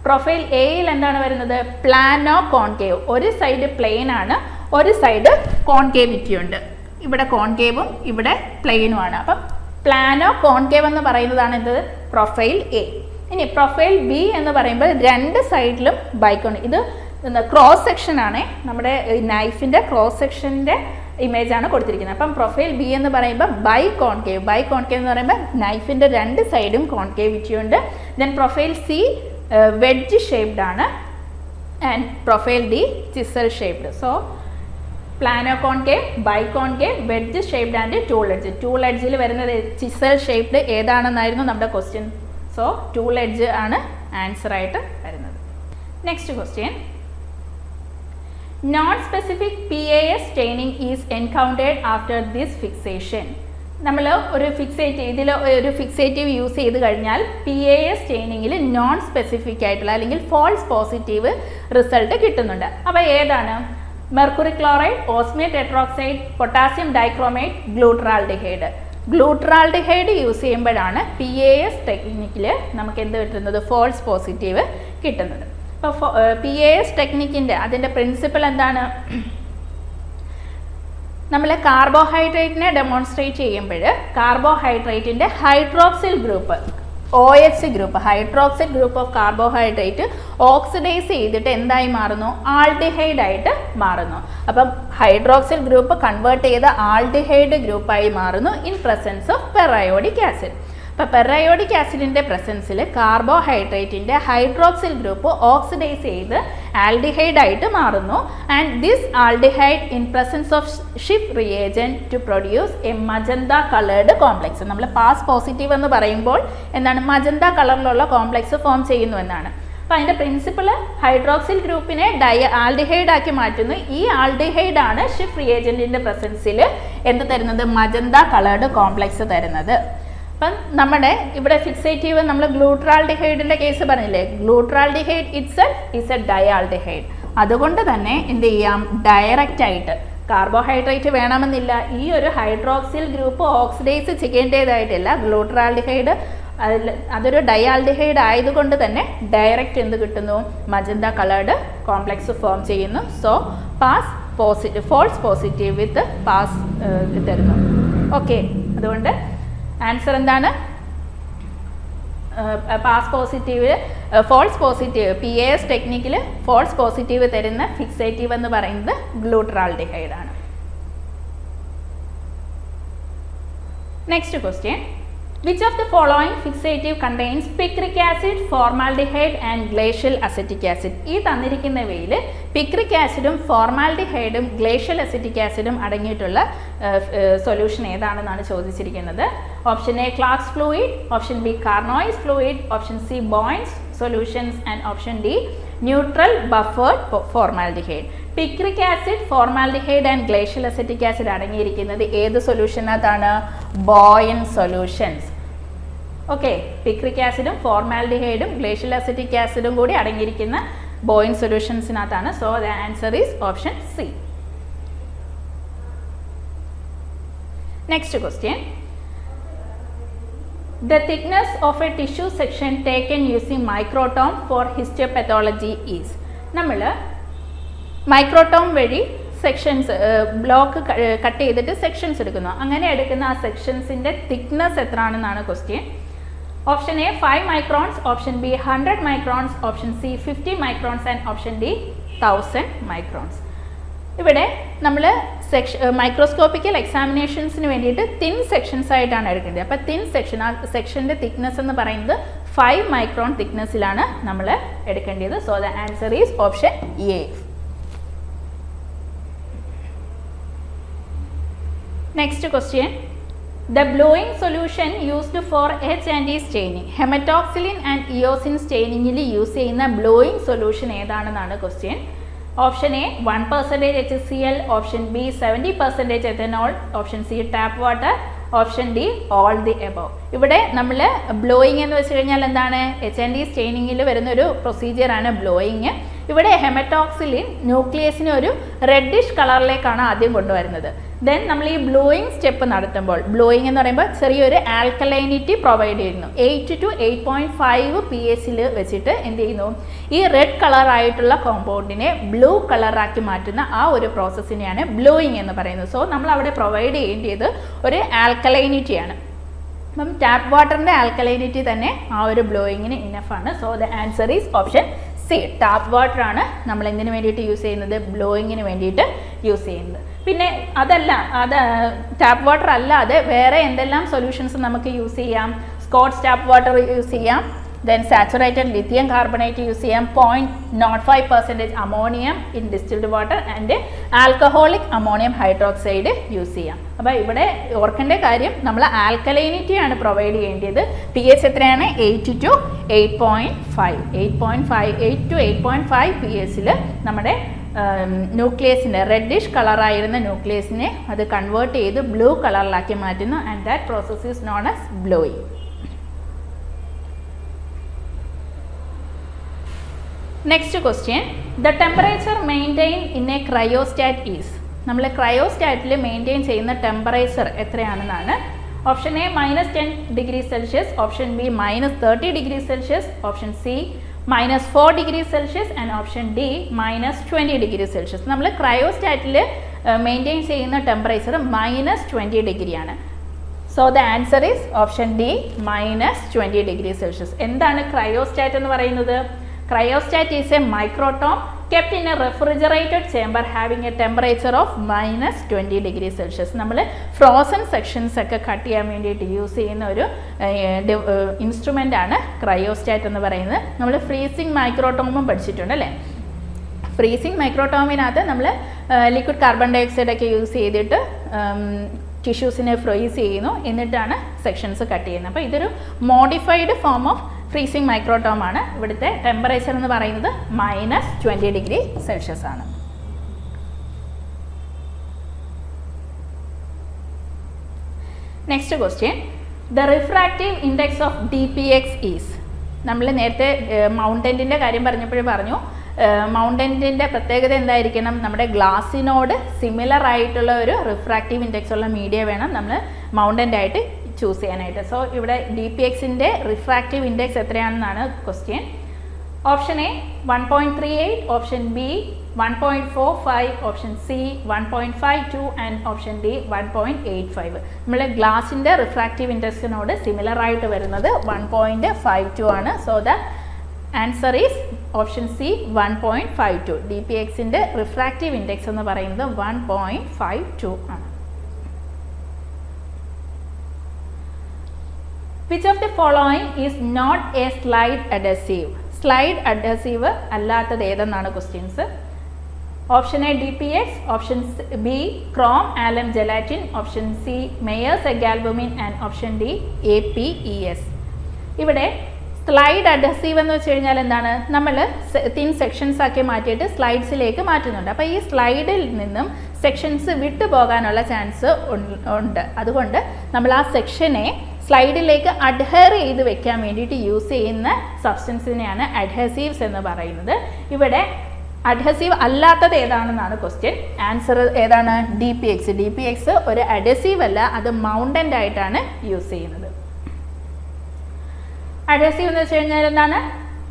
പ്രൊഫൈൽ എയിൽ എന്താണ് വരുന്നത്? പ്ലാനോ കോൺകേവ്. ഒരു സൈഡ് പ്ലെയിൻ ആണ്, ഒരു സൈഡ് കോൺകേവിറ്റി ഉണ്ട്. ഇവിടെ കോൺകേവും ഇവിടെ പ്ലെയിനുമാണ്. അപ്പം പ്ലാനോ കോൺകേവ് എന്ന് പറയുന്നതാണ് ഇത് പ്രൊഫൈൽ എ. ഇനി പ്രൊഫൈൽ ബി എന്ന് പറയുമ്പോൾ 2 സൈഡിലും ബൈക്കോൺ. ഇത് ക്രോസ് സെക്ഷൻ ആണ്, നമ്മുടെ നൈഫിൻ്റെ ക്രോസ് സെക്ഷൻ്റെ ഇമേജ് ആണ് കൊടുത്തിരിക്കുന്നത്. അപ്പം പ്രൊഫൈൽ ബി എന്ന് പറയുമ്പോൾ ബൈ കോൺകേവ്. ബൈ കോൺകേവ് എന്ന് പറയുമ്പോൾ നൈഫിൻ്റെ 2 സൈഡും കോൺകേവിറ്റി ഉണ്ട്. Then profile C wedge shaped ആണ് and profile D chisel shaped. So plano concave, biconcave, wedge shaped and tool edge. Tool എഡ്ജിൽ വരുന്നത് ചിസൽ ഷേപ്ഡ് ഏതാണെന്നായിരുന്നു നമ്മുടെ ക്വസ്റ്റ്യൻ. സോ ടൂൾ എഡ്ജ് ആണ് ആൻസർ ആയിട്ട് വരുന്നത്. Next question. Non specific PAS staining is encountered after this fixation. നമ്മൾ ഒരു fixative use ചെയ്ത് കഴിഞ്ഞാൽ PAS സ്റ്റെയിനിങ്ങിൽ നോൺ സ്പെസിഫിക് ആയിട്ടുള്ള അല്ലെങ്കിൽ ഫോൾസ് പോസിറ്റീവ് റിസൾട്ട് കിട്ടുന്നുണ്ട്. അപ്പോൾ ഏതാണ്? Mercury chloride, osmium tetroxide, potassium dichromate, glutaraldehyde. Glutaraldehyde use ചെയ്യുമ്പോഴാണ് PAS ടെക്നിക്കിൽ നമുക്ക് എന്ത് കിട്ടുന്നത്, ഫോൾസ് പോസിറ്റീവ് കിട്ടുന്നത്. അപ്പോൾ PAS ടെക്നിക്കിൻ്റെ അതിൻ്റെ പ്രിൻസിപ്പിൾ എന്താണ്? നമ്മൾ കാർബോഹൈഡ്രേറ്റിനെ ഡെമോൺസ്ട്രേറ്റ് ചെയ്യുമ്പോൾ കാർബോഹൈഡ്രേറ്റിൻ്റെ hydroxyl group OH group, hydroxyl group of carbohydrate oxidise ചെയ്തിട്ട് എന്തായി മാറുന്നു, ആൾഡിഹൈഡ് ആയിട്ട് മാറുന്നു. അപ്പം ഹൈഡ്രോക്സിൽ ഗ്രൂപ്പ് കൺവേർട്ട് ചെയ്ത ആൾഡിഹൈഡ് ഗ്രൂപ്പായി മാറുന്നു in presence of periodic acid. അപ്പോൾ പെറയോഡിക് ആസിഡിൻ്റെ പ്രസൻസിൽ കാർബോഹൈഡ്രേറ്റിൻ്റെ ഹൈഡ്രോക്സിൽ ഗ്രൂപ്പ് ഓക്സിഡൈസ് ചെയ്ത് ആൽഡിഹൈഡ് ആയിട്ട് മാറുന്നു. And this aldehyde in presence of Schiff reagent to produce a magenta coloured complex. നമ്മൾ പാസ് പോസിറ്റീവ് എന്ന് പറയുമ്പോൾ എന്താണ്, മജന്ത കളറിലുള്ള കോംപ്ലക്സ് ഫോം ചെയ്യുന്നു എന്നാണ്. അപ്പോൾ അതിൻ്റെ പ്രിൻസിപ്പിൾ ഹൈഡ്രോക്സിൽ ഗ്രൂപ്പിനെ ആൽഡിഹൈഡ് ആക്കി മാറ്റുന്നു. ഈ ആൽഡിഹൈഡ് ആണ് ഷിഫ് റിയേജൻറ്റിൻ്റെ പ്രസൻസിൽ എന്ത് തരുന്നത്, മജന്ത കളേർഡ് കോംപ്ലക്സ് തരുന്നത്. അപ്പം നമ്മുടെ ഇവിടെ ഫിക്സേറ്റീവ് നമ്മൾ ഗ്ലൂട്രാൾഡിഹൈഡിൻ്റെ കേസ് പറഞ്ഞില്ലേ, ഗ്ലൂട്രാൾഡിഹൈഡ് ഇറ്റ്സെൽഫ് ഈസ് എ ഡയാൾഡിഹൈഡ്. അതുകൊണ്ട് തന്നെ എന്ത് ചെയ്യാം, ഡയറക്റ്റ് ആയിട്ട് കാർബോഹൈഡ്രേറ്റ് വേണമെന്നില്ല, ഈ ഒരു ഹൈഡ്രോക്സിൽ ഗ്രൂപ്പ് ഓക്സിഡൈസ് ചെയ്യേണ്ടതായിട്ടില്ല. ഗ്ലൂട്രാൾഡിഹൈഡ് അതൊരു ഡയാൾഡിഹൈഡ് ആയതുകൊണ്ട് തന്നെ ഡയറക്റ്റ് എന്ത് കിട്ടുന്നു, മജന്ത കളേർഡ് കോംപ്ലക്സ് ഫോം ചെയ്യുന്നു. So PAS positive, false positive with PAS തരുന്നു. ഓക്കെ, അതുകൊണ്ട് ആൻസർ എന്താണ്, PAS positive, false positive, PAS ടെക്നിക്കിൽ ഫോൾസ് പോസിറ്റീവ് തരുന്ന ഫിക്സേറ്റീവ് എന്ന് പറയുന്നത് ഗ്ലൂട്രാൾഡിഹൈഡ് ആണ്. Next question, which of the following fixative contains picric acid, formaldehyde and glacial acetic acid? ഈ തന്നിരിക്കുന്നവയിൽ പിക്രിക് ആസിഡും ഫോർമാൽഡിഹൈഡും ഗ്ലേഷ്യൽ അസിറ്റിക് ആസിഡും അടങ്ങിയിട്ടുള്ള സൊല്യൂഷൻ ഏതാണെന്നാണ് ചോദിച്ചിരിക്കുന്നത്. Option A Clark's fluid, option B Carnoy's fluid, option C Bouin's solutions and option D neutral buffered formaldehyde. Picric acid, formaldehyde and glacial acetic acid അടങ്ങിയിരിക്കുന്നത് ഏത് സൊല്യൂഷനകത്താണ്, ബോയിൻ സൊല്യൂഷൻസ്. ഓക്കെ, പിക്രിക് ആസിഡും ഫോർമാൽഡിഹൈഡും glacial acetic ആസിഡും കൂടി അടങ്ങിയിരിക്കുന്ന Bouin സൊല്യൂഷൻസിനകത്താണ്. So the answer is option C. Next question, the thickness of a tissue section taken using microtome for histopathology is. നമ്മൾ മൈക്രോടോം വഴി സെക്ഷൻസ് ബ്ലോക്ക് കട്ട് ചെയ്തിട്ട് sections എടുക്കുന്നു. അങ്ങനെ എടുക്കുന്ന ആ സെക്ഷൻസിൻ്റെ തിക്നെസ് എത്രയാണെന്നാണ് question. Option A 5 microns, option B 100 microns, option C 50 microns and option D 1000 microns. ഇവിടെ നമ്മൾ മൈക്രോസ്കോപ്പിക്കൽ എക്സാമിനേഷൻസിന് വേണ്ടിയിട്ട് തിൻ സെക്ഷൻസ് ആയിട്ടാണ് എടുക്കേണ്ടത്. അപ്പോൾ തിൻ സെക്ഷൻ, ആ സെക്ഷൻ്റെ തിക്നെസ് എന്ന് പറയുന്നത് 5 മൈക്രോൺ തിക്നെസ്സിലാണ് നമ്മൾ എടുക്കേണ്ടത്. So the answer is option A. Next question, the bluing solution used for H&E staining, hematoxylin and eosin staining-ൽ യൂസ് ചെയ്യുന്ന ബ്ലൂയിങ് സൊല്യൂഷൻ ഏതാണെന്നാണ് question. Option A 1% HCl, option B 70% ethanol, option C tap water, option D all the above. ഇവിടെ നമ്മൾ blowing എന്ന് വെച്ച് കഴിഞ്ഞാൽ എന്താണ്, H&E സ്റ്റെയിനിങ്ങിൽ വരുന്ന ഒരു പ്രൊസീജിയറാണ് ബ്ലോയിങ്. ഇവിടെ ഹെമറ്റോക്സിലിൻ ന്യൂക്ലിയസിനെ ഒരു റെഡിഷ് കളറിലേക്കാണ് ആദ്യം കൊണ്ടുവരുന്നത്. ദെൻ നമ്മൾ ഈ ബ്ലൂയിങ് സ്റ്റെപ്പ് നടത്തുമ്പോൾ, ബ്ലൂയിങ് എന്ന് പറയുമ്പോൾ ചെറിയൊരു ആൽക്കലൈനിറ്റി പ്രൊവൈഡ് ചെയ്യുന്നു. 8 to 8.5 pH വെച്ചിട്ട് എന്ത് ചെയ്യുന്നു, ഈ റെഡ് കളറായിട്ടുള്ള കോമ്പൗണ്ടിനെ ബ്ലൂ കളറാക്കി മാറ്റുന്ന ആ ഒരു പ്രോസസ്സിനെയാണ് ബ്ലൂയിങ് എന്ന് പറയുന്നത്. സോ നമ്മൾ അവിടെ പ്രൊവൈഡ് ചെയ്യേണ്ടത് ഒരു ആൽക്കലൈനിറ്റിയാണ്. അപ്പം ടാപ്പ് വാട്ടറിൻ്റെ ആൽക്കലൈനിറ്റി തന്നെ ആ ഒരു ബ്ലോയിങ്ങിന് ഇനഫാണ്. So the answer is option C. Tap water ആണ് നമ്മൾ എന്തിനു വേണ്ടിയിട്ട് യൂസ് ചെയ്യുന്നത്, ബ്ലോയിങ്ങിന് വേണ്ടിയിട്ട് യൂസ് ചെയ്യുന്നത്. പിന്നെ അതല്ല, ടാപ്പ് വാട്ടർ അല്ലാതെ വേറെ എന്തെല്ലാം സൊല്യൂഷൻസ് നമുക്ക് യൂസ് ചെയ്യാം. സ്കോട്ട്സ് ടാപ്പ് വാട്ടർ യൂസ് ചെയ്യാം, then saturated lithium carbonate use ചെയ്യാം, 0.05% ammonium in distilled water and alcoholic ammonium hydroxide use ചെയ്യാം. അപ്പോൾ ഇവിടെ ഓർക്കേണ്ട കാര്യം, നമ്മൾ ആൽക്കലൈനിറ്റിയാണ് പ്രൊവൈഡ് ചെയ്യേണ്ടത്. pH എത്രയാണ്, 8 to 8.5. 8 to 8.5 pH നമ്മുടെ ന്യൂക്ലിയസിൻ്റെ റെഡിഷ് കളറായിരുന്ന ന്യൂക്ലിയസിനെ അത് കൺവേർട്ട് ചെയ്ത് ബ്ലൂ കളറിലാക്കി മാറ്റുന്നു. And that process is known as bluing. Next question, the temperature maintain in a cryostat is. നമ്മൾ ക്രയോസ്റ്റാറ്റിൽ മെയിൻറ്റെയിൻ ചെയ്യുന്ന ടെമ്പറേച്ചർ എത്രയാണെന്നാണ്. Option A -10 degree Celsius, option B -30 degree Celsius, option C -4 degree Celsius and option D -20 degree Celsius. നമ്മൾ ക്രയോസ്റ്റാറ്റിൽ maintain ചെയ്യുന്ന temperature -20 ഡിഗ്രിയാണ്. So the answer is option D -20 degree Celsius. എന്താണ് cryostat എന്ന് പറയുന്നത്? Cryostat is A microtome kept in a refrigerated chamber having a temperature of -20 degree Celsius. നമ്മൾ frozen sections ഒക്കെ cut ചെയ്യാൻ വേണ്ടിയിട്ട് യൂസ് ചെയ്യുന്ന ഒരു ഇൻസ്ട്രുമെൻ്റ് ആണ് ക്രയോസ്റ്റാറ്റ് എന്ന് പറയുന്നത്. നമ്മൾ ഫ്രീസിങ് മൈക്രോടോമും പഠിച്ചിട്ടുണ്ട് അല്ലേ. ഫ്രീസിങ് മൈക്രോടോമിനകത്ത് നമ്മൾ ലിക്വിഡ് കാർബൺ ഡൈ ഓക്സൈഡ് ഒക്കെ യൂസ് ചെയ്തിട്ട് ടിഷ്യൂസിനെ ഫ്രീസ് ചെയ്യുന്നു, എന്നിട്ടാണ് സെക്ഷൻസ് കട്ട് ചെയ്യുന്നത്. അപ്പോൾ ഇതൊരു modified form of freezing microtome ആണ്. ഇവിടുത്തെ ടെമ്പറേച്ചർ എന്ന് പറയുന്നത് -20 ഡിഗ്രി സെൽഷ്യസ് ആണ്. Next question, the refractive index of DPX is. നമ്മൾ നേരത്തെ മൗണ്ടൻറ്റിൻ്റെ കാര്യം പറഞ്ഞപ്പോഴേ പറഞ്ഞു, മൗണ്ടൻറ്റിൻ്റെ പ്രത്യേകത എന്തായിരിക്കണം? നമ്മുടെ ഗ്ലാസിനോട് സിമിലർ ആയിട്ടുള്ള ഒരു റിഫ്രാക്റ്റീവ് ഇൻഡെക്സ് ഉള്ള മീഡിയ വേണം നമ്മൾ മൗണ്ടൻ്റായിട്ട് ചൂസ് ചെയ്യാനായിട്ട്. സോ ഇവിടെ DPXൻ്റെ റിഫ്രാക്റ്റീവ് ഇൻഡെക്സ് എത്രയാണെന്നാണ് question. Option A 1.38, option B 1.45, option C 1.52 and option D 1.85. നമ്മൾ ഗ്ലാസിൻ്റെ റിഫ്രാക്റ്റീവ് ഇൻഡെക്സിനോട് സിമിലർ ആയിട്ട് വരുന്നത് 1.52 ആണ്. So the answer is option C 1.52. DPXൻ്റെ റിഫ്രാക്റ്റീവ് ഇൻഡെക്സ് എന്ന് പറയുന്നത് 1.52 ആണ്. Which of the following is not a slide adhesive? Slide adhesive അല്ലാത്തത് ഏതെന്നാണ് questions. Option A DPX, option B chrome alum gelatin, option C Mayer's egg albumin and option D APES. ഇവിടെ slide adhesive എന്ന് വെച്ച് കഴിഞ്ഞാൽ എന്താണ്? നമ്മൾ thin sections ആക്കി മാറ്റിയിട്ട് സ്ലൈഡ്സിലേക്ക് മാറ്റുന്നുണ്ട്. അപ്പോൾ ഈ സ്ലൈഡിൽ നിന്നും സെക്ഷൻസ് വിട്ടു പോകാനുള്ള ചാൻസ് ഉണ്ട്. അതുകൊണ്ട് നമ്മൾ ആ സെക്ഷനെ സ്ലൈഡിലേക്ക് അഡ്ഹെയർ ചെയ്ത് വെക്കാൻ വേണ്ടിയിട്ട് യൂസ് ചെയ്യുന്ന സബ്സ്റ്റൻസിനെയാണ് അഡ്ഹസീവ്സ് എന്ന് പറയുന്നത്. ഇവിടെ അഡ്ഹസീവ് അല്ലാത്തത് ഏതാണെന്നാണ് ക്വസ്റ്റ്യൻ. ആൻസർ ഏതാണ്? DPX ഒരു അഡ്ഹസീവ് അല്ല, അത് മൗണ്ടൻ്റ് ആയിട്ടാണ് യൂസ് ചെയ്യുന്നത്. അഡ്ഹസീവ് എന്ന് വെച്ച് കഴിഞ്ഞാൽ എന്താണ്?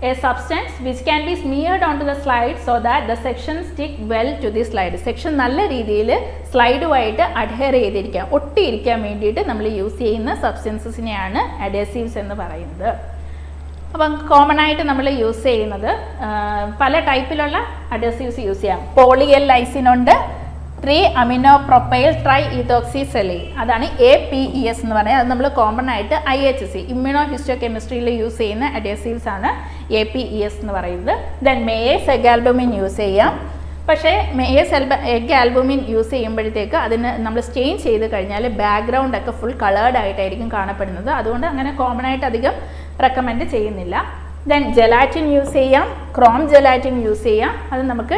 A substance which can be smeared on to the slide so that the section stick well to the slide. Section നല്ല രീതിയിൽ സ്ലൈഡുമായിട്ട് അഡ്ഹെയർ ചെയ്തിരിക്കാൻ, ഒട്ടിയിരിക്കാൻ വേണ്ടിയിട്ട് നമ്മൾ യൂസ് ചെയ്യുന്ന സബ്സ്റ്റൻസസിനെയാണ് അഡ്ഹസീവ്സ് എന്ന് പറയുന്നത്. അപ്പം കോമൺ ആയിട്ട് നമ്മൾ യൂസ് ചെയ്യുന്നത് പല ടൈപ്പിലുള്ള അഡ്ഹസീവ്സ് യൂസ് ചെയ്യാം. പോളിയൽ ലൈസിൻ ഉണ്ട്, 3-അമിനോപ്രൊപ്പൈൽ ട്രൈ ഇതോക്സിസെലൈൻ, അതാണ് APES എന്ന് പറയുന്നത്. അത് നമ്മൾ കോമൺ ആയിട്ട് IHC ഇമ്മ്യൂണോ ഹിസ്റ്റോ കെമിസ്ട്രിയിൽ യൂസ് ചെയ്യുന്ന അഡ്ഹസീവ്സ് ആണ് APES എന്ന് പറയുന്നത്. Then Mayer's egg albumin use ചെയ്യാം. പക്ഷേ മേയേഴ്സ് എഗ് ആൽബുമിൻ യൂസ് ചെയ്യുമ്പോഴത്തേക്ക് അതിന് നമ്മൾ സ്റ്റെയിൻ ചെയ്ത് കഴിഞ്ഞാൽ ബാക്ക്ഗ്രൗണ്ട് ഒക്കെ ഫുൾ കളേർഡ് ആയിട്ടായിരിക്കും കാണപ്പെടുന്നത്. അതുകൊണ്ട് അങ്ങനെ കോമൺ ആയിട്ട് അധികം റെക്കമെൻഡ് ചെയ്യുന്നില്ല. ദെൻ ജെലാറ്റിൻ യൂസ് ചെയ്യാം, ക്രോം ജെലാറ്റിൻ യൂസ് ചെയ്യാം. അത് നമുക്ക്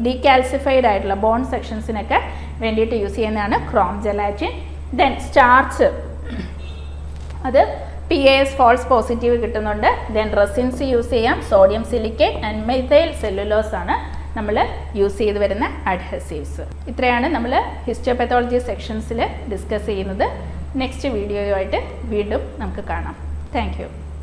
ഡീകാൽസിഫൈഡ് ആയിട്ടുള്ള ബോൺ സെക്ഷൻസിനൊക്കെ വേണ്ടിയിട്ട് യൂസ് ചെയ്യുന്നതാണ് ക്രോം ജെലാറ്റിൻ. ദെൻ സ്റ്റാർച്ച്, അത് PAS ഫോൾസ് പോസിറ്റീവ് കിട്ടുന്നുണ്ട്. ദെൻ റെസിൻസ് യൂസ് ചെയ്യാം, sodium silicate and methyl cellulose ആണ് നമ്മൾ യൂസ് ചെയ്ത് വരുന്ന അഡ്ഹസീവ്സ്. ഇത്രയാണ് നമ്മൾ ഹിസ്റ്റോപത്തോളജി സെക്ഷൻസിൽ ഡിസ്കസ് ചെയ്യുന്നത്. നെക്സ്റ്റ് വീഡിയോയുമായിട്ട് വീണ്ടും നമുക്ക് കാണാം. Thank you.